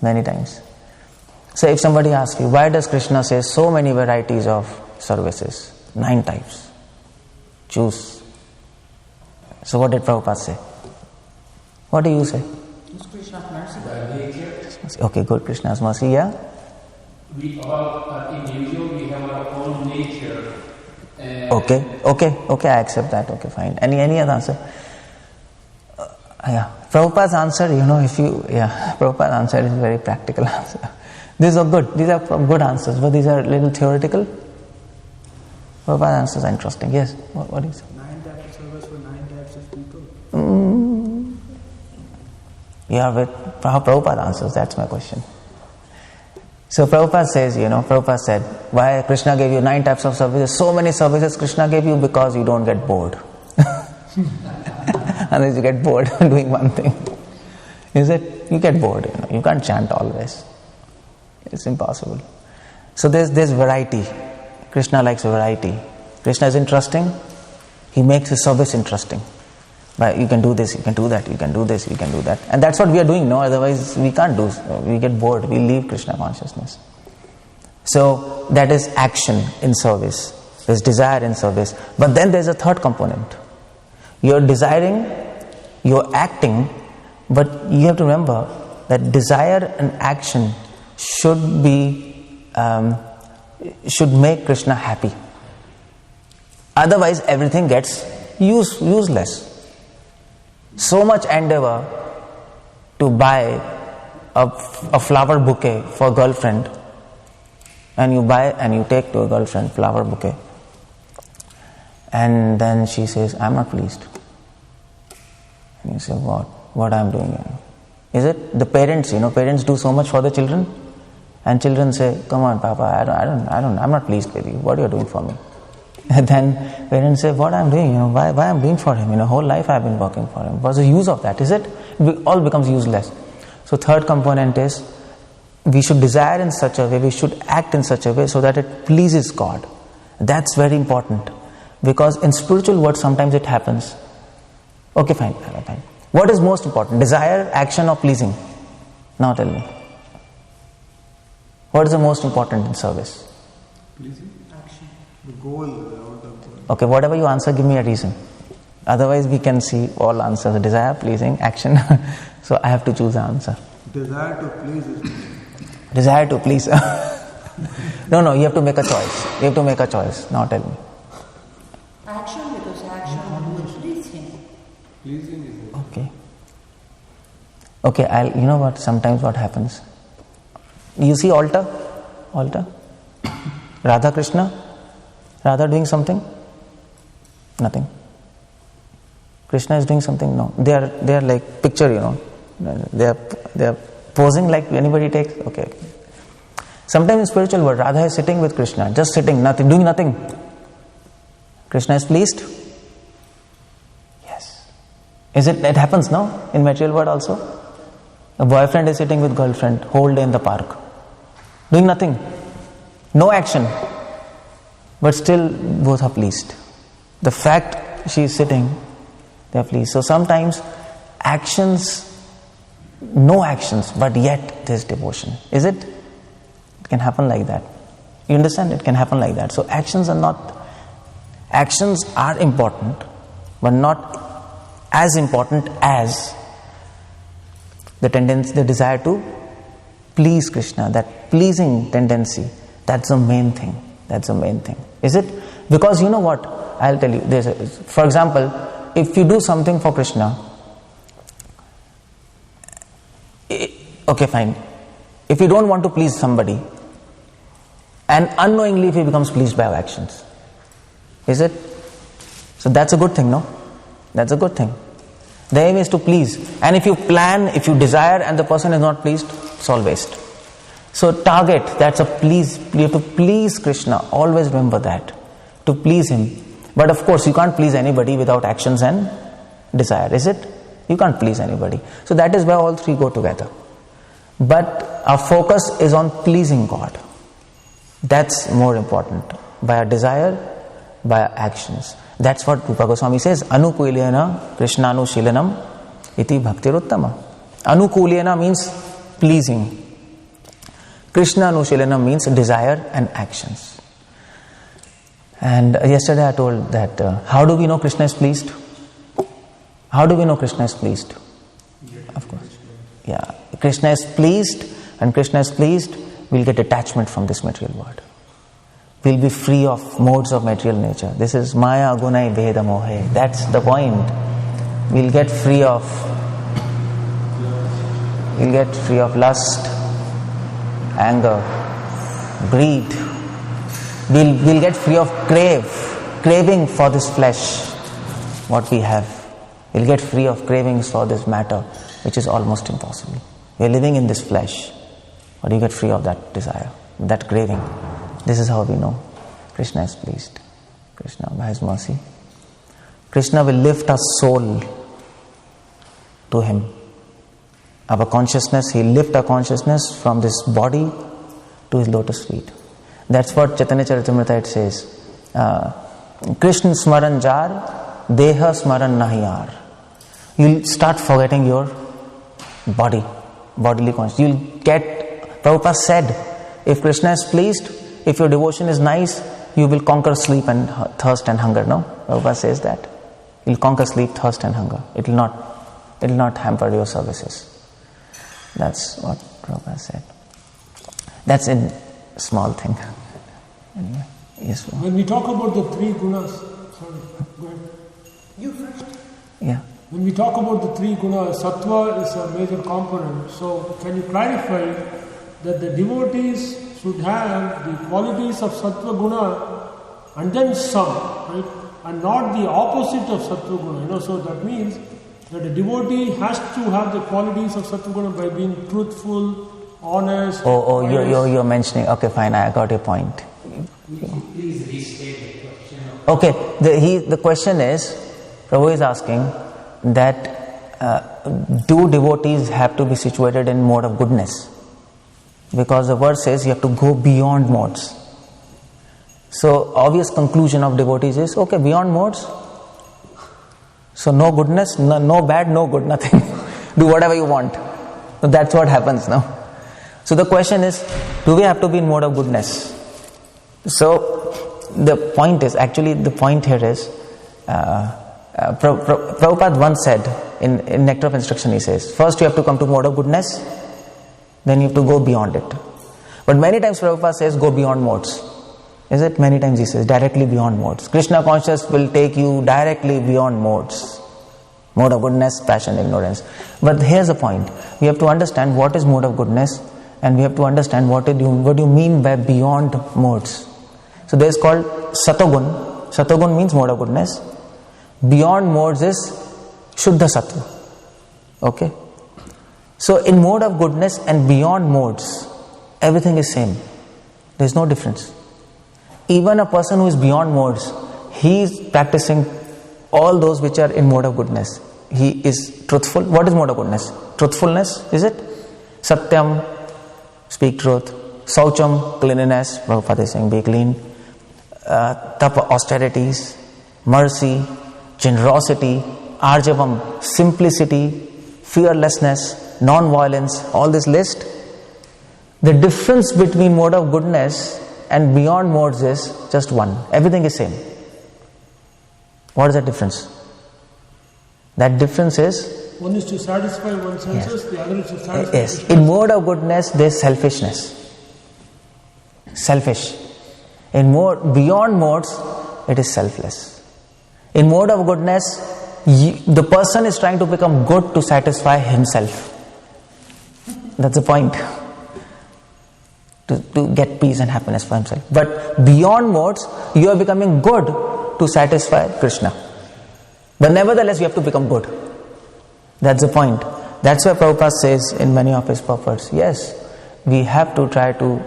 Many times. So if somebody asks you, why does Krishna say so many varieties of services? 9 types. Choose. So what did Prabhupada say? What do you say? It's Krishna's mercy. By nature, Okay, good. Krishna's mercy, yeah? we all are individual, we have our own nature. Okay, I accept that. Okay, fine. Any other answer? Yeah. Prabhupada's answer, Prabhupada's answer is a very practical answer. These are good answers, but these are a little theoretical. Prabhupada's answers are interesting. Yes, what do you say? 9 types of service for 9 types of people. Yeah, with how Prabhupada answers, that's my question. So Prabhupada says, Prabhupada said, why Krishna gave you 9 types of services? So many services Krishna gave you because you don't get bored. Unless you get bored doing one thing. Is it? You get bored, you can't chant always. It's impossible. So there's variety. Krishna likes variety. Krishna is interesting. He makes his service interesting. But you can do this, you can do that, you can do this, you can do that. And that's what we are doing, no? Otherwise we can't do. We get bored. We leave Krishna consciousness. So that is action in service. There's desire in service. But then there's a third component. You're desiring, you're acting, but you have to remember that desire and action should make Krishna happy. Otherwise everything gets useless. So much endeavor to buy a flower bouquet for a girlfriend, and you buy and you take to a girlfriend flower bouquet, and then she says, I'm not pleased. And you say, what I'm doing here? Is it the parents, parents do so much for the children, and children say, come on Papa, I'm not pleased with you, what you're doing for me. And then parents say, what I'm doing, why I'm doing for him, whole life I've been working for him. What's the use of that? Is it? It all becomes useless. So third component is, we should desire in such a way, we should act in such a way so that it pleases God. That's very important. Because in spiritual world sometimes it happens. Okay, fine. What is most important? Desire, action or pleasing? Now tell me. What is the most important in service? Pleasing? Action. The goal. Okay, whatever you answer, give me a reason. Otherwise we can see all answers. Desire, pleasing, action. So I have to choose the answer. Desire to please is... Desire to please. No, you have to make a choice. You have to make a choice. Now tell me. Action, because action will please him. Pleasing is... Okay, you know what, sometimes what happens? You see altar? Radha Krishna? Radha doing something? Nothing. Krishna is doing something? No. They are like picture, They are posing like anybody takes. Okay. Sometimes in spiritual world, Radha is sitting with Krishna, just sitting, nothing, doing nothing. Krishna is pleased? Yes. Is it? It happens now in material world also. A boyfriend is sitting with girlfriend whole day in the park, doing nothing, no action, but still both are pleased. The fact she is sitting, they are pleased. So sometimes no actions, but yet there is devotion. Is it? It can happen like that. You understand? It can happen like that. So actions are important, but not as important as the tendency, the desire to please Krishna, that pleasing tendency. That's the main thing. That's the main thing. Is it? Because you know what? I'll tell you. For example, if you do something for Krishna, okay, fine. If you don't want to please somebody, and unknowingly if he becomes pleased by our actions, is it? So that's a good thing, no? That's a good thing. The aim is to please. And if you plan, if you desire and the person is not pleased, it's all waste. So target, that's a please. You have to please Krishna. Always remember that. To please him. But of course, you can't please anybody without actions and desire, is it? You can't please anybody. So that is where all three go together. But our focus is on pleasing God. That's more important. By our desire, by our actions. That's what Rupa Goswami says. Anukulyena Krishnanushilanam iti bhaktiruttama. Anukulyena means pleasing. Krishnanushilanam means desire and actions. And yesterday I told that how do we know Krishna is pleased? How do we know Krishna is pleased? Of course. Yeah. Krishna is pleased, and Krishna is pleased, we'll get detachment from this material world. We'll be free of modes of material nature. This is Maya Gunai Bheda Mohe. That's the point. We'll get free of lust, anger, greed. We'll get free of craving for this flesh, what we have. We'll get free of cravings for this matter, which is almost impossible. We're living in this flesh, but you get free of that desire, that craving. This is how we know Krishna is pleased. Krishna, by His mercy. Krishna will lift our soul to Him. Our consciousness, He'll lift our consciousness from this body to His lotus feet. That's what Chaitanya Charitamrita it says. Krishna smaran jar, deha smaran nahi aar. You'll start forgetting your bodily consciousness. You'll get, Prabhupada said, if Krishna is pleased, if your devotion is nice, you will conquer sleep and thirst and hunger. No? Prabhupada says that. You'll conquer sleep, thirst and hunger. It will not hamper your services. That's what Prabhupada said. That's a small thing. Anyway, yes. When we talk about the three gunas, sorry, go ahead. You first. Yeah. When we talk about the three gunas, sattva is a major component. So can you clarify that the devotees should have the qualities of sattva guna and then some, right? And not the opposite of sattva guna. So that means that a devotee has to have the qualities of sattva guna by being truthful, honest. You're mentioning. Okay, fine. I got your point. Please restate the question. Okay, the question is, Prabhu is asking that do devotees have to be situated in mode of goodness? Because the verse says you have to go beyond modes. So obvious conclusion of devotees is, okay, beyond modes. So no goodness, no bad, no good, nothing. Do whatever you want. So that's what happens now. So the question is, do we have to be in mode of goodness? So the point here is, Prabhupada once said in Nectar of Instruction, he says, first you have to come to mode of goodness, then you have to go beyond it. But many times Prabhupada says go beyond modes. Is it? Many times he says directly beyond modes. Krishna consciousness will take you directly beyond modes. Mode of goodness, passion, ignorance. But here's the point. We have to understand what is mode of goodness, and we have to understand what do you mean by beyond modes. So there is called Satogun. Satogun means mode of goodness. Beyond modes is Shuddha Sattva. Okay? So in mode of goodness and beyond modes, everything is same. There is no difference. Even a person who is beyond modes, he is practicing all those which are in mode of goodness. He is truthful. What is mode of goodness? Truthfulness, is it? Satyam, speak truth. Saucham, cleanliness. Prabhupada is saying be clean. Tapa, austerities. Mercy, generosity. Arjavam, simplicity. Fearlessness, non-violence. All this list. The difference between mode of goodness and beyond modes is just one. Everything is same. What is the difference? That difference is, one is to satisfy one's senses, the other is to satisfy. yes, in mode of goodness there is selfishness. Selfish. In beyond modes, it is selfless. In mode of goodness, the person is trying to become good to satisfy himself. That's the point. To get peace and happiness for himself. But beyond modes, you are becoming good to satisfy Krishna. But nevertheless, you have to become good. That's the point. That's why Prabhupada says in many of his purports, yes, we have to try to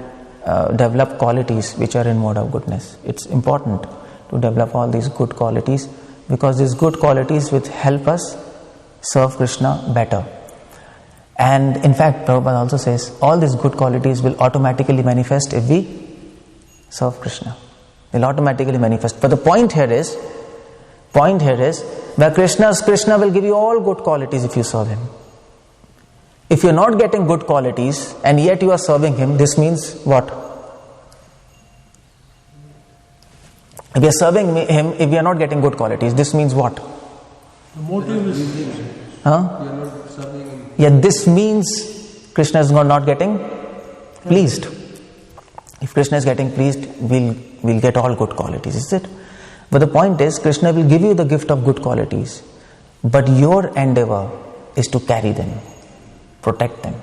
develop qualities which are in mode of goodness. It's important to develop all these good qualities, because these good qualities will help us serve Krishna better. And in fact, Prabhupada also says, all these good qualities will automatically manifest if we serve Krishna. They'll automatically manifest. But the point here is, where Krishna will give you all good qualities if you serve Him. If you're not getting good qualities and yet you are serving Him, this means what? If you are serving Him, if you are not getting good qualities, this means what? The motive is... Yeah, this means Krishna is not getting pleased. If Krishna is getting pleased, we'll get all good qualities, is it? But the point is, Krishna will give you the gift of good qualities, but your endeavor is to carry them, protect them.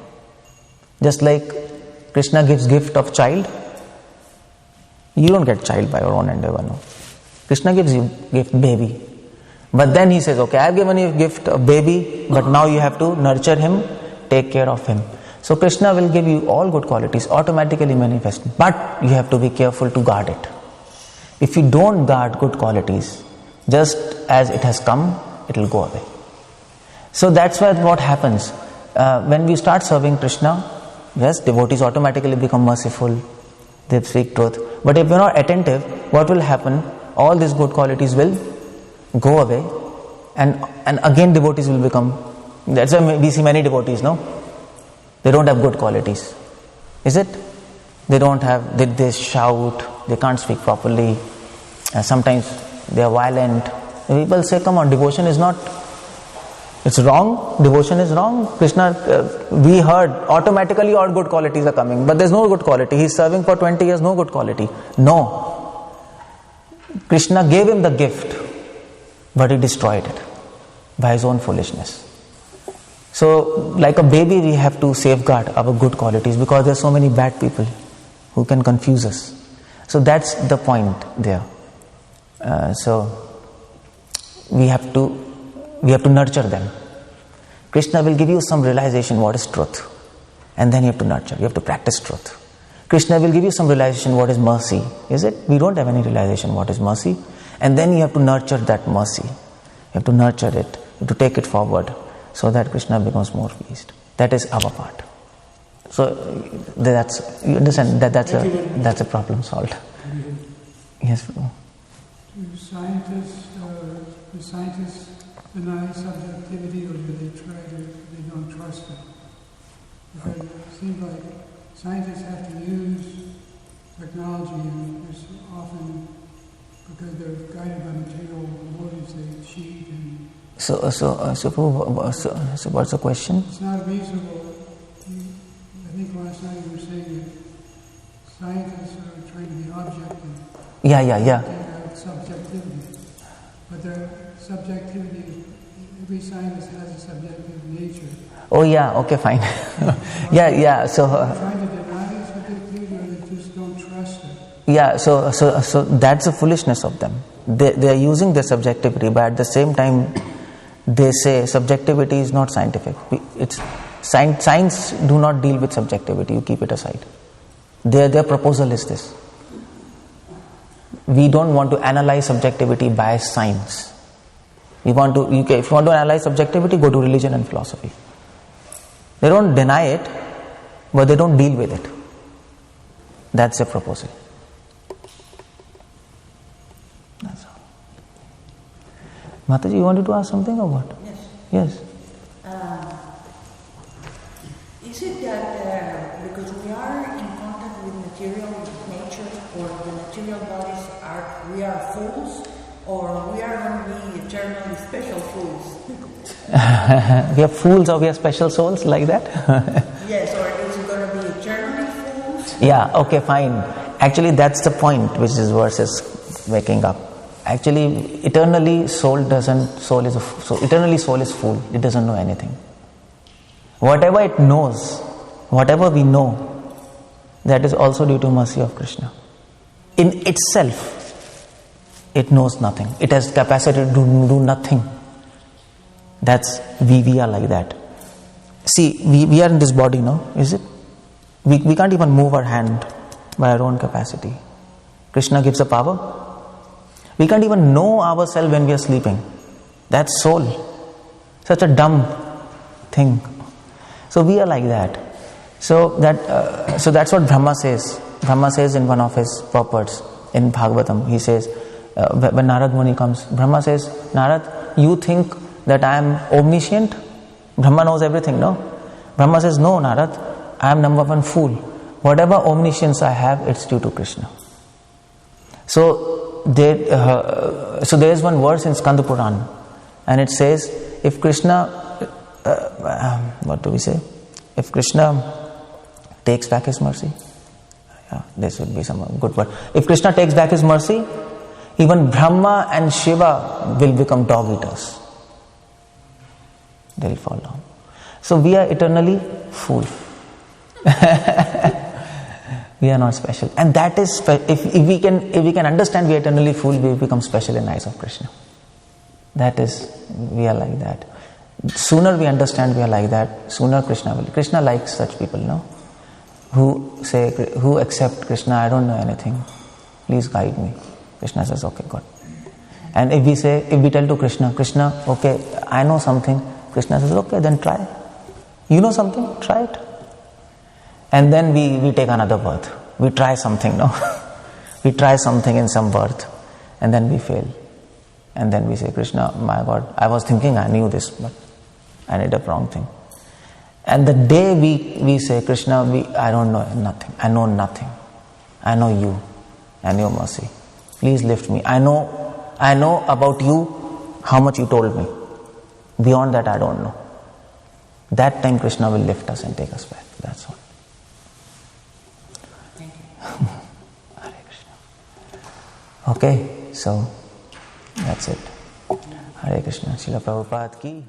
Just like Krishna gives gift of child, you don't get child by your own endeavor, no. Krishna gives you gift baby. But then he says, okay, I have given you a gift of baby, but now you have to nurture him, take care of him. So Krishna will give you all good qualities, automatically manifest. But you have to be careful to guard it. If you don't guard good qualities, just as it has come, it will go away. So that's why what happens. When we start serving Krishna, yes, devotees automatically become merciful, they speak truth. But if we are not attentive, what will happen? All these good qualities will go away, and again devotees will become. That's why we see many devotees, no? They don't have good qualities. Is it? They don't have, they shout, they can't speak properly, sometimes they are violent. People say, come on, devotion is not, it's wrong, devotion is wrong. Krishna, we heard, automatically all good qualities are coming, but there's no good quality. He's serving for 20 years, no good quality. No. Krishna gave him the gift, but he destroyed it by his own foolishness. So, like a baby, we have to safeguard our good qualities, because there are so many bad people who can confuse us. So that's the point there. So we have to nurture them. Krishna will give you some realization what is truth, and then you have to nurture. You have to practice truth. Krishna will give you some realization what is mercy. Is it? We don't have any realization what is mercy, and then you have to nurture that mercy. You have to nurture it. You have to take it forward, so that Krishna becomes more pleased. That is our part. So that's, you understand, that's a problem solved. Yes. Do scientists deny subjectivity, or do they don't trust it? Because it seems like scientists have to use technology, and there's often, because they're guided by material motives, they cheat and... So what's the question? It's not reasonable. I think last night you were saying that scientists are trying to be objective. Yeah. Take out subjectivity. But their subjectivity, every scientist has a subjective nature. Oh yeah, okay, fine. yeah. So Trying to deny subjectivity, or they just don't trust it. yeah, so that's the foolishness of them. They are using their subjectivity, but at the same time, they say subjectivity is not scientific. It's science do not deal with subjectivity. You keep it aside. Their proposal is this: we don't want to analyze subjectivity by science. If you want to analyze subjectivity, go to religion and philosophy. They don't deny it, but they don't deal with it. That's their proposal. That's all. Mataji, you wanted to ask something or what? Yes. Is it that because we are in contact with material nature, or the material bodies we are fools, Or we are going to be eternally special fools? We are fools or we are special souls, like that? Yes, or is it going to be eternally fools? Yeah, okay, fine. Actually, that's the point which this verse is waking up. Actually, eternally soul is fool. It doesn't know anything. Whatever it knows, whatever we know, that is also due to mercy of Krishna. In itself, it knows nothing. It has capacity to do nothing. That's we are like that. See, we are in this body, no? Is it? We can't even move our hand by our own capacity. Krishna gives the power. We can't even know ourselves when we are sleeping. That's soul. Such a dumb thing. So we are like that. So that's what Brahma says. Brahma says in one of his prophets in Bhagavatam. He says, when Narad Muni comes, Brahma says, Narad, you think that I am omniscient? Brahma knows everything, no? Brahma says, no, Narad, I am number one fool. Whatever omniscience I have, it's due to Krishna. So there is one verse in Skanda Puran, and it says, if Krishna, what do we say? If Krishna takes back his mercy, this would be some good word. If Krishna takes back his mercy, even Brahma and Shiva will become dog eaters. They'll fall down. So we are eternally fool. We are not special, and that is if we can understand we are eternally fool, we become special in the eyes of Krishna. That is, we are like that. Sooner we understand we are like that, sooner Krishna will. Krishna likes such people, no? Who accept Krishna, I don't know anything, please guide me. Krishna says, okay, good. And if we tell to Krishna, okay, I know something, Krishna says, okay, then try. You know something, try it. And then we take another birth. We try something, no? We try something in some birth, and then we fail. And then we say, Krishna, my God, I was thinking I knew this, but I did a wrong thing. And the day we say, Krishna, I don't know nothing. I know nothing. I know you and your mercy. Please lift me. I know about you how much you told me. Beyond that, I don't know. That time Krishna will lift us and take us back. That's all. Thank you. Hare Krishna. Okay, so that's it. Hare Krishna. Srila Prabhupada ki